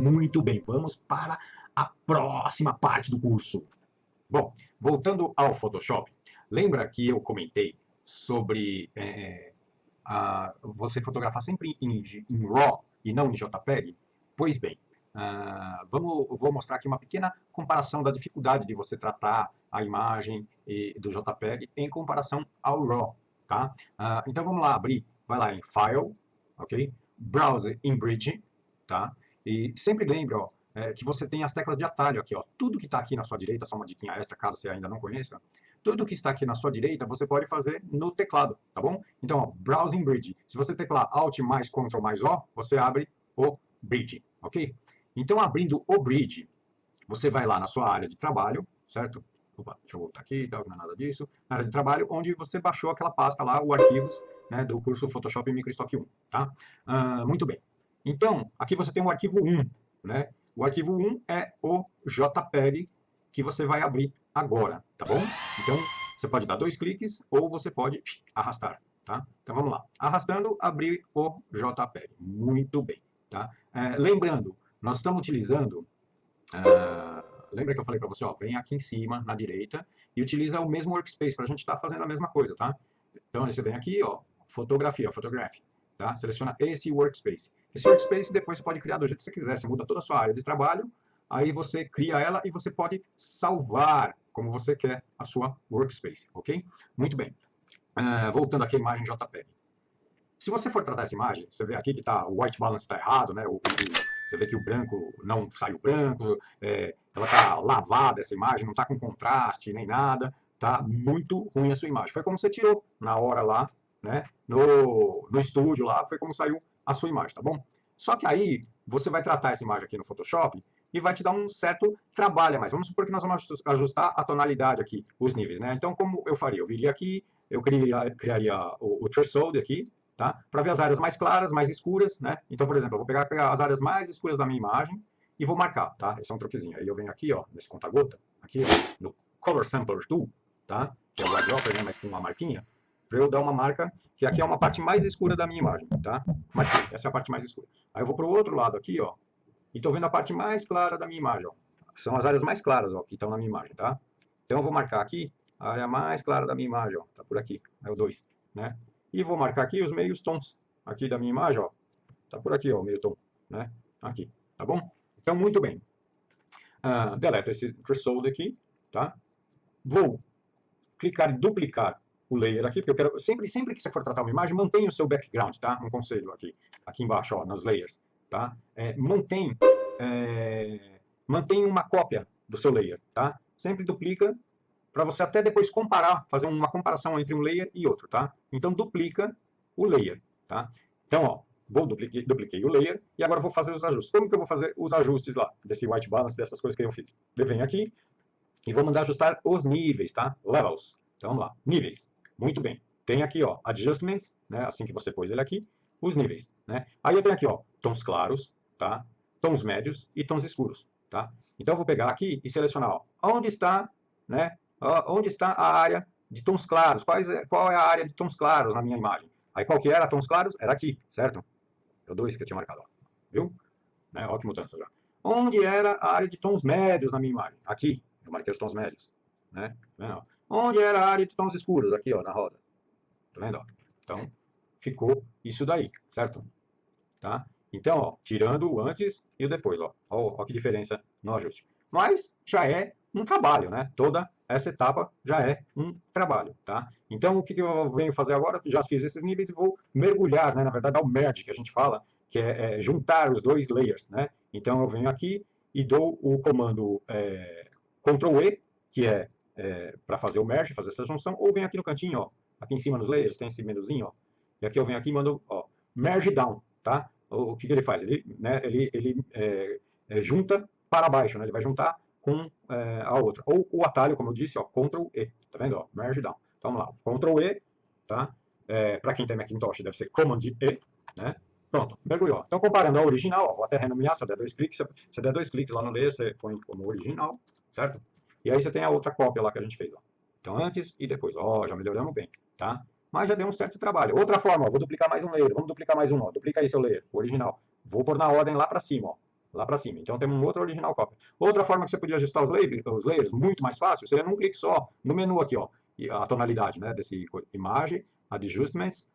Muito bem, vamos para a próxima parte do curso. Bom, voltando ao Photoshop, lembra que eu comentei sobre você fotografar sempre em RAW e não em JPEG? Pois bem, vou mostrar aqui uma pequena comparação da dificuldade de você tratar a imagem do JPEG em comparação ao RAW, tá? Então vamos lá, vai lá em File, ok? Browse in Bridge, tá? E sempre lembre, ó, que você tem as teclas de atalho aqui, ó. Tudo que está aqui na sua direita, só uma diquinha extra, caso você ainda não conheça, tudo que está aqui na sua direita, você pode fazer no teclado, tá bom? Então, ó, Browsing Bridge. Se você teclar Alt mais Ctrl mais O, você abre o Bridge, ok? Então, abrindo o Bridge, você vai lá na sua área de trabalho, certo? Opa, deixa eu voltar aqui, não é nada disso. Na área de trabalho, onde você baixou aquela pasta lá, o arquivos, né, do curso Photoshop Microstock 1, tá? Muito bem. Então, aqui você tem o arquivo 1, né? O arquivo 1 é o JPEG que você vai abrir agora, tá bom? Então, você pode dar 2 cliques ou você pode arrastar, tá? Então, vamos lá. Arrastando, abrir o JPEG. Muito bem, tá? Lembrando, nós estamos utilizando... lembra que eu falei para você, ó, vem aqui em cima, na direita, e utiliza o mesmo workspace para a gente estar fazendo a mesma coisa, tá? Então, você vem aqui, ó, fotografia, photograph, tá? Seleciona esse workspace. Esse workspace depois você pode criar do jeito que você quiser, você muda toda a sua área de trabalho, aí você cria ela e você pode salvar como você quer a sua workspace, ok? Muito bem. Voltando aqui à imagem JPEG. Se você for tratar essa imagem, você vê aqui que o white balance está errado, né? Você vê que o branco não saiu branco, ela está lavada essa imagem, não está com contraste nem nada, tá muito ruim a sua imagem. Foi como você tirou na hora lá, né? No estúdio lá, foi como saiu a sua imagem, tá bom? Só que aí você vai tratar essa imagem aqui no Photoshop e vai te dar um certo trabalho, mas vamos supor que nós vamos ajustar a tonalidade aqui, os níveis, né? Então, como eu faria? Eu viria aqui, eu criaria o threshold aqui, tá? Para ver as áreas mais claras, mais escuras, né? Então, por exemplo, eu vou pegar as áreas mais escuras da minha imagem e vou marcar, tá? Esse é um truquezinho. Aí eu venho aqui, ó, nesse conta-gota, aqui, ó, no Color Sampler Tool, tá? Que é o eyedropper, né? Mas com uma marquinha, para eu dar uma marca, que aqui é uma parte mais escura da minha imagem, tá? Marquei, essa é a parte mais escura. Aí eu vou para o outro lado aqui, ó, e estou vendo a parte mais clara da minha imagem, ó. São as áreas mais claras, ó, que estão na minha imagem, tá? Então eu vou marcar aqui a área mais clara da minha imagem, ó, tá por aqui, é o 2, né? E vou marcar aqui os meios tons aqui da minha imagem, ó. Tá por aqui, ó, o meio tom, né? Aqui, tá bom? Então, muito bem. Deleto esse threshold aqui, tá? Vou clicar em duplicar o layer aqui, porque eu quero, sempre que você for tratar uma imagem, mantenha o seu background, tá? Um conselho aqui embaixo, ó, nas layers, tá? Mantém uma cópia do seu layer, tá? Sempre duplica para você até depois comparar, fazer uma comparação entre um layer e outro, tá? Então, duplica o layer, tá? Então, ó, dupliquei o layer e agora vou fazer os ajustes. Como que eu vou fazer os ajustes lá, desse white balance, dessas coisas que eu fiz? Eu venho aqui e vou mandar ajustar os níveis, tá? Levels. Então, vamos lá, níveis. Muito bem. Tem aqui, ó, adjustments, né? Assim que você pôs ele aqui, os níveis, né? Aí eu tenho aqui, ó, tons claros, tá? Tons médios e tons escuros, tá? Então, eu vou pegar aqui e selecionar, ó, onde está, né? Onde está a área de tons claros? Qual é a área de tons claros na minha imagem? Aí qual que era tons claros? Era aqui, certo? É o 2 que eu tinha marcado, ó. Viu? Né? Olha que mudança já. Onde era a área de tons médios na minha imagem? Aqui, eu marquei os tons médios. Né? Onde era a área de tons escuros? Aqui, ó, na roda. Tá vendo? Ó? Então, ficou isso daí, certo? Tá? Então, ó, tirando o antes e o depois, ó. Ó que diferença no ajuste. Mas já é um trabalho, né? Toda essa etapa já é um trabalho, tá? Então, o que eu venho fazer agora? Já fiz esses níveis e vou mergulhar, né? Na verdade, é o merge que a gente fala, que é juntar os dois layers, né? Então, eu venho aqui e dou o comando Ctrl E, que para fazer o merge, fazer essa junção, ou venho aqui no cantinho, ó, aqui em cima nos layers, tem esse menuzinho, ó, e aqui eu venho aqui e mando, ó, merge down, tá? O que ele faz? Ele junta para baixo, né? Ele vai juntar com a outra. Ou o atalho, como eu disse, ó, Ctrl E, tá vendo? Ó, merge down. Então vamos lá, Ctrl E, tá? Para quem tem Macintosh deve ser Command E, né? Pronto, mergulhou. Então comparando ao original, ó, vou até renomear, se eu der 2 cliques, se der 2 cliques lá no layer, você põe como original, certo? E aí você tem a outra cópia lá que a gente fez, ó. Então antes e depois, ó, já melhoramos bem, tá? Mas já deu um certo trabalho. Outra forma, ó, vou duplicar mais um layer, vamos duplicar mais um, ó. Duplica aí seu layer, o original. Vou pôr na ordem lá para cima, ó. lá para cima. Então temos um outro original copy. Outra forma que você podia ajustar os layers muito mais fácil, seria num clique só, no menu aqui, ó, a tonalidade, né, desse imagem, adjustments,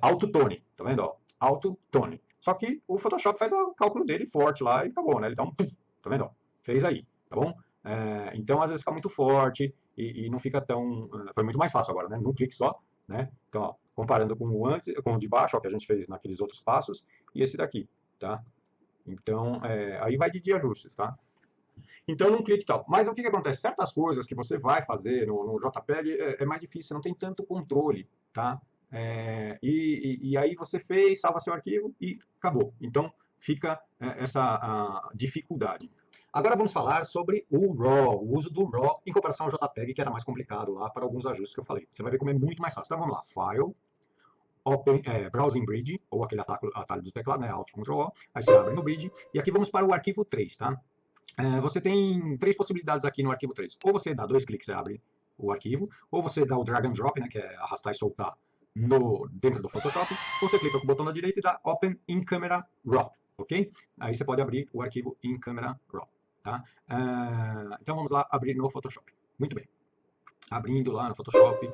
auto tone, tá vendo, ó, auto tone. Só que o Photoshop faz o cálculo dele forte lá e acabou, né, ele dá um pum, tá vendo, ó, fez aí, tá bom? Então às vezes fica muito forte e não fica tão, foi muito mais fácil agora, né, num clique só, né, então, ó, comparando com o antes, com o de baixo, ó, que a gente fez naqueles outros passos, e esse daqui, tá? Então, aí vai de ajustes, tá? Então, num clique e tal. Mas o que, que acontece? Certas coisas que você vai fazer no JPEG é mais difícil, você não tem tanto controle, tá? E aí você fez, salva seu arquivo e acabou. Então, fica essa dificuldade. Agora vamos falar sobre o RAW, o uso do RAW em comparação ao JPEG, que era mais complicado lá para alguns ajustes que eu falei. Você vai ver como é muito mais fácil. Então vamos lá, File, Open, Browsing Bridge, ou aquele atalho do teclado, né, Alt Ctrl O, aí você abre no Bridge, e aqui vamos para o arquivo 3, tá? Você tem três possibilidades aqui no arquivo 3. Ou você dá dois cliques e abre o arquivo, ou você dá o drag and drop, né, que é arrastar e soltar dentro do Photoshop, ou você clica com o botão da direita e dá Open in Camera RAW, ok? Aí você pode abrir o arquivo in Camera RAW, tá? Então vamos lá abrir no Photoshop. Muito bem. Abrindo lá no Photoshop.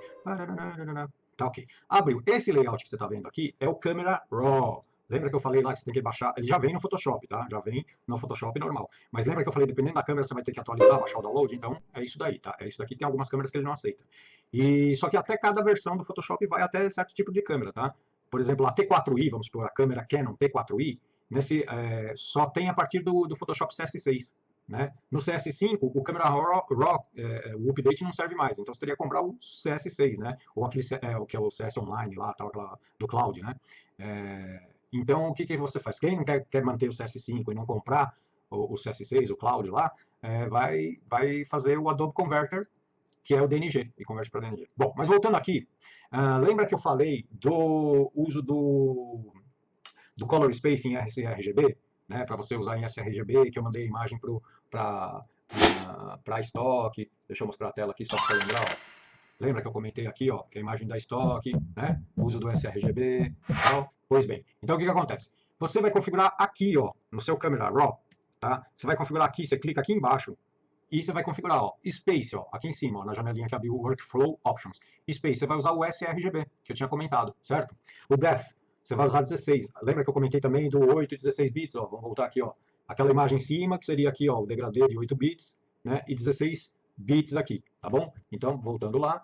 Tá ok. Abriu. Esse layout que você está vendo aqui é o Camera Raw. Lembra que eu falei lá que você tem que baixar? Ele já vem no Photoshop, tá? Já vem no Photoshop normal. Mas lembra que eu falei, dependendo da câmera, você vai ter que atualizar, baixar o download? Então, é isso daí, tá? É isso daqui. Tem algumas câmeras que ele não aceita. E só que até cada versão do Photoshop vai até certo tipo de câmera, tá? Por exemplo, a T4i, vamos supor, a câmera Canon T4i, só tem a partir do Photoshop CS6. Né? No CS5, o Camera Raw, o update não serve mais, então você teria que comprar o CS6, né? Ou aquele que é o CS Online lá, tal, do Cloud, né? Então, o que você faz? Quem não quer manter o CS5 e não comprar o CS6, o Cloud lá, vai fazer o Adobe Converter, que é o DNG, e converte para DNG. Bom, mas voltando aqui, lembra que eu falei do uso do Color Spacing em sRGB, né, para você usar em sRGB, que eu mandei a imagem para estoque. Deixa eu mostrar a tela aqui só para lembrar. Ó. Lembra que eu comentei aqui, ó, que a imagem da estoque, né, uso do sRGB e tal? Pois bem, então o que acontece? Você vai configurar aqui, ó, no seu Camera Raw, tá? Você vai configurar aqui, você clica aqui embaixo, e você vai configurar, ó, Space, ó, aqui em cima, ó, na janelinha que abriu o Workflow Options. Space, você vai usar o sRGB, que eu tinha comentado, certo? O Depth, você vai usar 16. Lembra que eu comentei também do 8 e 16 bits, ó, vamos voltar aqui, ó. Aquela imagem em cima, que seria aqui, ó, o degradê de 8 bits, né, e 16 bits aqui, tá bom? Então, voltando lá,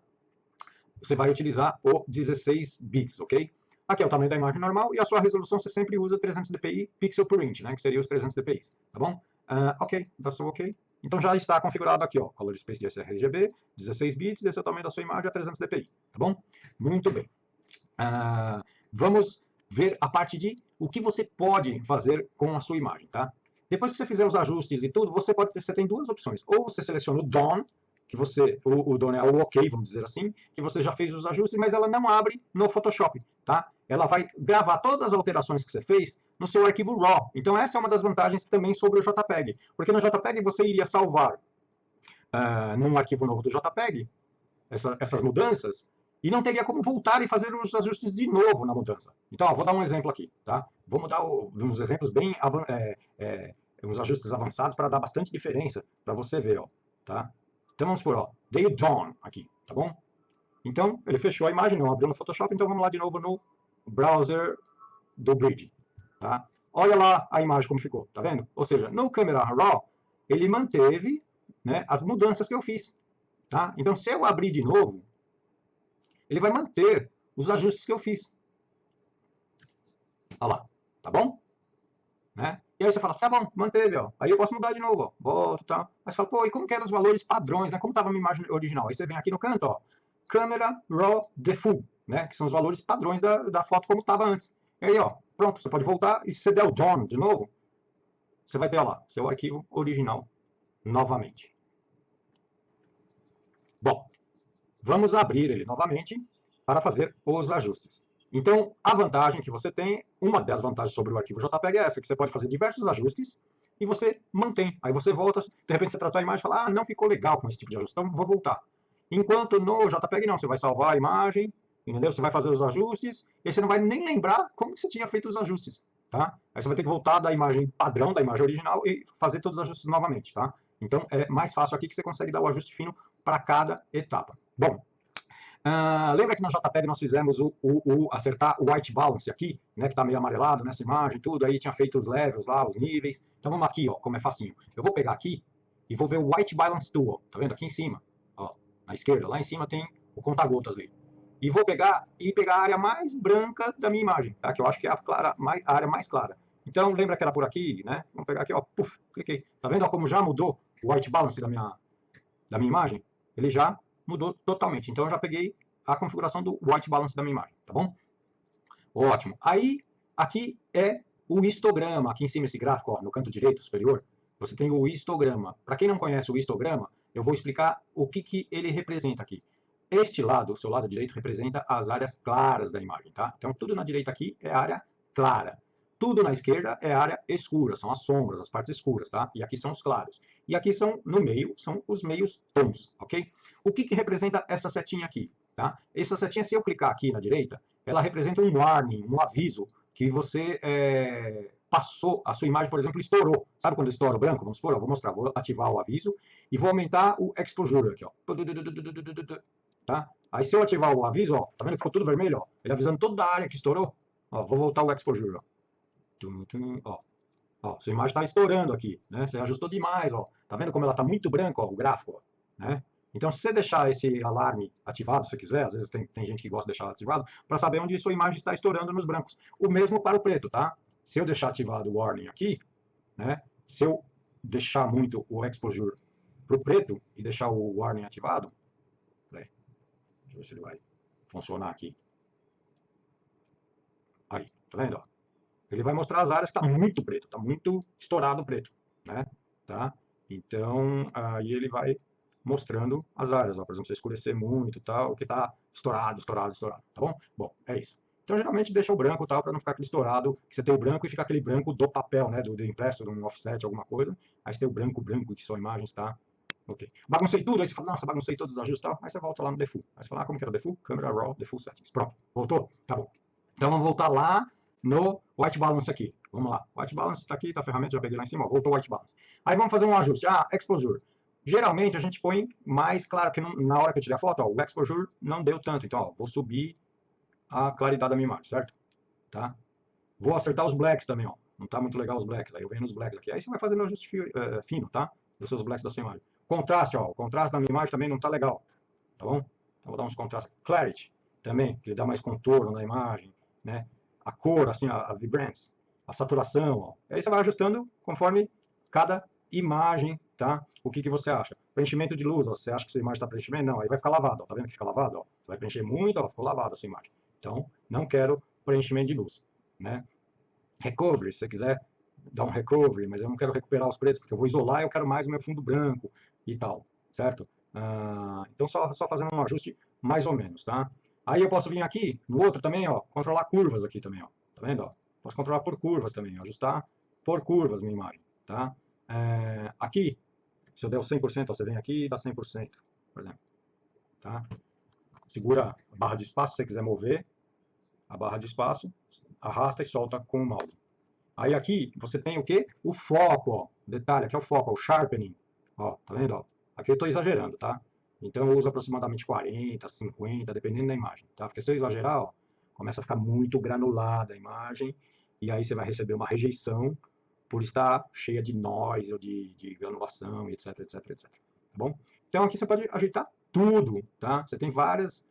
você vai utilizar o 16 bits, ok? Aqui é o tamanho da imagem normal e a sua resolução você sempre usa 300 dpi pixel per inch, né, que seria os 300 dpi, tá bom? Ok, that's ok. Então já está configurado aqui, ó, Color Space de sRGB, 16 bits, esse é o tamanho da sua imagem a 300 dpi, tá bom? Muito bem. Vamos ver a parte de o que você pode fazer com a sua imagem, tá? Depois que você fizer os ajustes e tudo, você tem duas opções. Ou você seleciona o Done, que o Done é o OK, vamos dizer assim, que você já fez os ajustes, mas ela não abre no Photoshop, tá? Ela vai gravar todas as alterações que você fez no seu arquivo RAW. Então essa é uma das vantagens também sobre o JPEG, porque no JPEG você iria salvar num arquivo novo do JPEG essas mudanças e não teria como voltar e fazer os ajustes de novo na mudança. Então, ó, vou dar um exemplo aqui, tá? Vamos dar uns exemplos bem uns ajustes avançados para dar bastante diferença para você ver, ó, tá? Então vamos por, ó, dei o Dawn aqui, tá bom? Então, ele fechou a imagem, não abriu no Photoshop, então vamos lá de novo no browser do Bridge, tá? Olha lá a imagem como ficou, tá vendo? Ou seja, no Camera Raw, ele manteve, né, as mudanças que eu fiz, tá? Então, se eu abrir de novo, ele vai manter os ajustes que eu fiz. Olha lá, tá bom? Né? E aí você fala, tá bom, manteve, ó. Aí eu posso mudar de novo, ó. Volto e tal. Aí você fala, pô, e como que eram os valores padrões, né? Como estava a minha imagem original? Aí você vem aqui no canto, ó. Camera Raw Default, né? Que são os valores padrões da foto como estava antes. E aí, ó, pronto, você pode voltar e se você der o Done de novo, você vai ter, ó lá, seu arquivo original novamente. Bom, vamos abrir ele novamente para fazer os ajustes. Então, a vantagem que você tem, uma das vantagens sobre o arquivo JPEG é essa, que você pode fazer diversos ajustes e você mantém. Aí você volta, de repente você tratou a imagem e fala, não ficou legal com esse tipo de ajuste, então vou voltar. Enquanto no JPEG não, você vai salvar a imagem, entendeu? Você vai fazer os ajustes, e você não vai nem lembrar como que você tinha feito os ajustes, tá? Aí você vai ter que voltar da imagem padrão, da imagem original, e fazer todos os ajustes novamente, tá? Então é mais fácil aqui que você consegue dar o ajuste fino para cada etapa. Bom, lembra que no JPEG nós fizemos acertar o white balance aqui, né, que está meio amarelado nessa imagem, tudo, aí tinha feito os levels lá, os níveis. Então vamos aqui, ó, como é facinho. Eu vou pegar aqui e vou ver o white balance tool, ó, tá vendo aqui em cima, ó, na esquerda, lá em cima tem o conta-gotas ali. E vou pegar a área mais branca da minha imagem, tá? Que eu acho que é a área mais clara. Então lembra que era por aqui, né? Vamos pegar aqui, ó, puf, cliquei. Tá vendo ó, como já mudou o white balance da minha imagem? Ele já mudou totalmente. Então eu já peguei a configuração do white balance da minha imagem, tá bom? Ótimo. Aí, aqui é o histograma. Aqui em cima, esse gráfico, ó, no canto direito superior, você tem o histograma. Para quem não conhece o histograma, eu vou explicar o que ele representa aqui. Este lado, o seu lado direito, representa as áreas claras da imagem, tá? Então, tudo na direita aqui é área clara. Tudo na esquerda é área escura, são as sombras, as partes escuras, tá? E aqui são os claros. E aqui são, no meio, são os meios tons, ok? O que representa essa setinha aqui, tá? Essa setinha, se eu clicar aqui na direita, ela representa um warning, um aviso, que você passou, a sua imagem, por exemplo, estourou. Sabe quando estoura o branco? Vamos supor, eu vou mostrar, vou ativar o aviso e vou aumentar o exposure aqui, ó. Tá? Aí se eu ativar o aviso, ó, tá vendo que ficou tudo vermelho, ó? Ele avisando toda a área que estourou. Ó, vou voltar o exposure, ó. Ó, sua imagem está estourando aqui, né? Você ajustou demais, ó. Tá vendo como ela está muito branca, ó, o gráfico, ó, né? Então, se você deixar esse alarme ativado, se quiser, às vezes tem gente que gosta de deixar ativado, para saber onde sua imagem está estourando nos brancos. O mesmo para o preto, tá? Se eu deixar ativado o warning aqui, né? Se eu deixar muito o exposure para o preto e deixar o warning ativado, peraí, deixa eu ver se ele vai funcionar aqui. Aí, tá vendo? Ó? Ele vai mostrar as áreas que está muito preto, está muito estourado o preto, né? Tá? Então, aí ele vai mostrando as áreas, ó, por exemplo, se escurecer muito, tal, o que está estourado, estourado, estourado, tá bom? Bom, é isso. Então, geralmente deixa o branco, tal, para não ficar aquele estourado, que você tem o branco e fica aquele branco do papel, né, do impresso, de um offset, alguma coisa, aí você tem o branco, branco, que sua imagem está, ok. Baguncei tudo, aí você fala, nossa, baguncei todos os ajustes, tal, aí você volta lá no default. Aí você fala, como que era o default? Camera Raw, default settings, pronto, voltou? Tá bom. Então, vamos voltar lá no white balance aqui. Vamos lá. White balance está aqui, tá a ferramenta, já peguei lá em cima, ó, voltou o white balance. Aí vamos fazer um ajuste. Exposure. Geralmente a gente põe mais claro, que na hora que eu tirei a foto, ó, o exposure não deu tanto. Então, ó, vou subir a claridade da minha imagem, certo? Tá? Vou acertar os blacks também, ó. Não tá muito legal os blacks. Aí eu venho nos blacks aqui. Aí você vai fazendo o ajuste fino, tá? Dos seus blacks da sua imagem. Contraste, ó. O contraste da minha imagem também não tá legal. Tá bom? Então vou dar uns contrastes. Clarity também, que ele dá mais contorno na imagem, né? A cor, assim, a vibrance, a saturação, ó. E aí você vai ajustando conforme cada imagem, tá? O que você acha? Preenchimento de luz, ó. Você acha que sua imagem está preenchimento? Não, aí vai ficar lavado, ó. Tá vendo que fica lavado, ó? Você vai preencher muito, ó, ficou lavado a sua imagem. Então, não quero preenchimento de luz, né? Recovery, se você quiser dar um recovery, mas eu não quero recuperar os pretos, porque eu vou isolar e eu quero mais o meu fundo branco e tal, certo? Então, só fazendo um ajuste mais ou menos, tá? Aí eu posso vir aqui, no outro também, ó, controlar curvas aqui também, ó. Tá vendo, ó? Posso controlar por curvas também, ajustar por curvas minha imagem, tá? Aqui, se eu der o 100%, ó, você vem aqui e dá 100%, por exemplo, tá? Segura a barra de espaço, se você quiser mover a barra de espaço, arrasta e solta com o mouse. Aí aqui você tem o quê? O foco, ó. Detalhe, aqui é o foco, ó, o sharpening. Ó, tá vendo? Ó? Aqui eu estou exagerando, tá? Então eu uso aproximadamente 40, 50, dependendo da imagem, tá? Porque se eu exagerar, ó, começa a ficar muito granulada a imagem e aí você vai receber uma rejeição por estar cheia de noise ou de granulação, etc, etc, etc. Tá bom? Então aqui você pode ajeitar tudo, tá? Você tem vários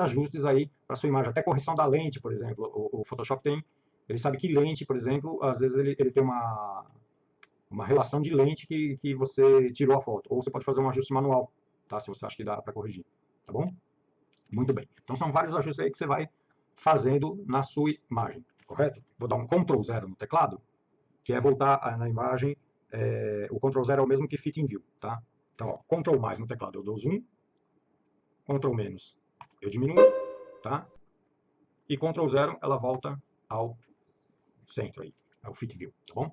ajustes aí para sua imagem, até correção da lente, por exemplo. O Photoshop tem, ele sabe que lente, por exemplo, às vezes ele tem uma relação de lente que você tirou a foto, ou você pode fazer um ajuste manual, tá? Se você acha que dá para corrigir, tá bom? Muito bem. Então são vários ajustes aí que você vai fazendo na sua imagem, correto? Vou dar um Ctrl 0 no teclado, que é voltar na imagem, o Ctrl 0 é o mesmo que Fit in View, tá? Então, ó, Ctrl mais no teclado eu dou zoom, Ctrl menos eu diminuo, tá? E Ctrl 0 ela volta ao centro aí, ao Fit View, tá bom?